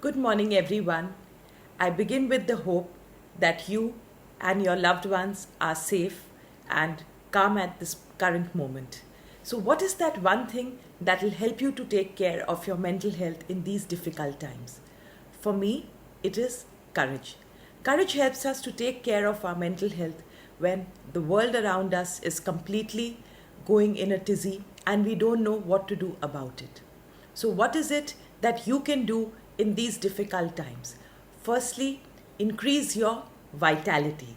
Good morning, everyone. I begin with the hope that you and your loved ones are safe and calm at this current moment. So, what is that one thing that will help you to take care of your mental health in these difficult times? For me, it is courage. Courage helps us to take care of our mental health when the world around us is completely going in a tizzy and we don't know what to do about it. So, what is it that you can do in these difficult times? Firstly, increase your vitality.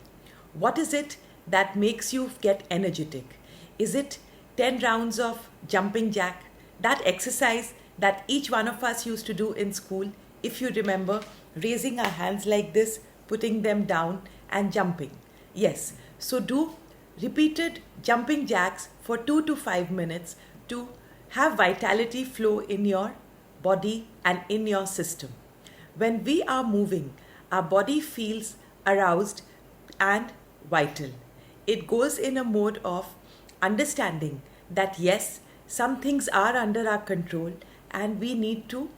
What is it that makes you get energetic? Is it 10 rounds of jumping jack? That exercise that each one of us used to do in school, if you remember, raising our hands like this, putting them down, and jumping. Yes, so do repeated jumping jacks for 2 to 5 minutes to have vitality flow in your body and in your system. When we are moving, our body feels aroused and vital. It goes in a mode of understanding that yes, some things are under our control and we need to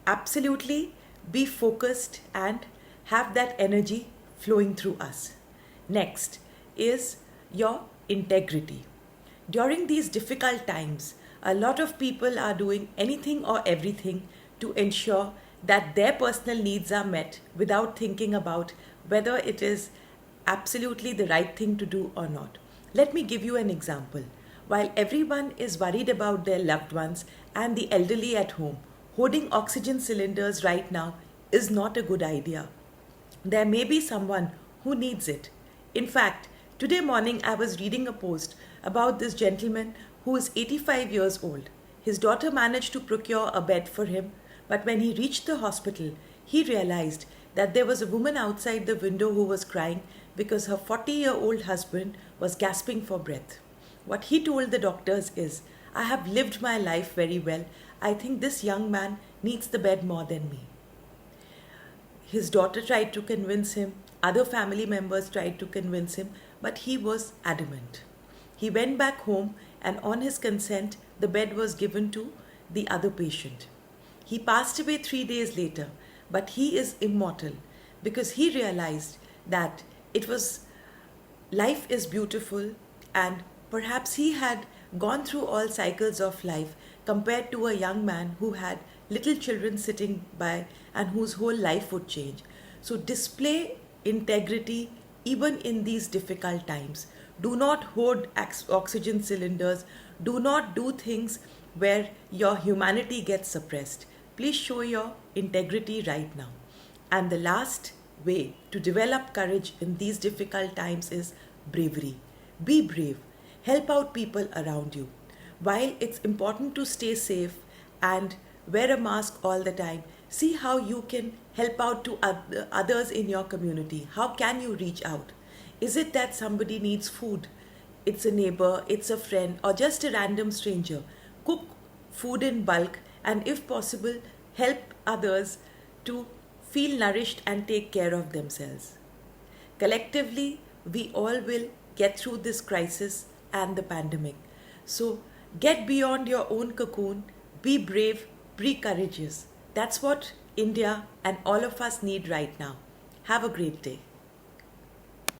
absolutely be focused and have that energy flowing through us. Next is your integrity. During these difficult times, a lot of people are doing anything or everything to ensure that their personal needs are met without thinking about whether it is absolutely the right thing to do or not. Let me give you an example. While everyone is worried about their loved ones and the elderly at home, hoarding oxygen cylinders right now is not a good idea. There may be someone who needs it. In fact, today morning I was reading a post about this gentleman who is 85 years old. His daughter managed to procure a bed for him, but when he reached the hospital, he realized that there was a woman outside the window who was crying because her 40-year-old husband was gasping for breath. What he told the doctors is, "I have lived my life very well. I think this young man needs the bed more than me." His daughter tried to convince him, other family members tried to convince him, but he was adamant. He went back home and on his consent, the bed was given to the other patient. He passed away 3 days later, but he is immortal because he realized that it was life is beautiful and perhaps he had gone through all cycles of life compared to a young man who had little children sitting by and whose whole life would change. So display integrity even in these difficult times. Do not hoard oxygen cylinders. Do not do things where your humanity gets suppressed. Please show your integrity right now. And the last way to develop courage in these difficult times is bravery. Be brave. Help out people around you. While it's important to stay safe and wear a mask all the time, see how you can help out to others in your community. How can you reach out? Is it that somebody needs food? It's a neighbor, it's a friend, or just a random stranger. Cook food in bulk and, if possible, help others to feel nourished and take care of themselves. Collectively, we all will get through this crisis and the pandemic. So, get beyond your own cocoon, be brave, be courageous. That's what India and all of us need right now. Have a great day.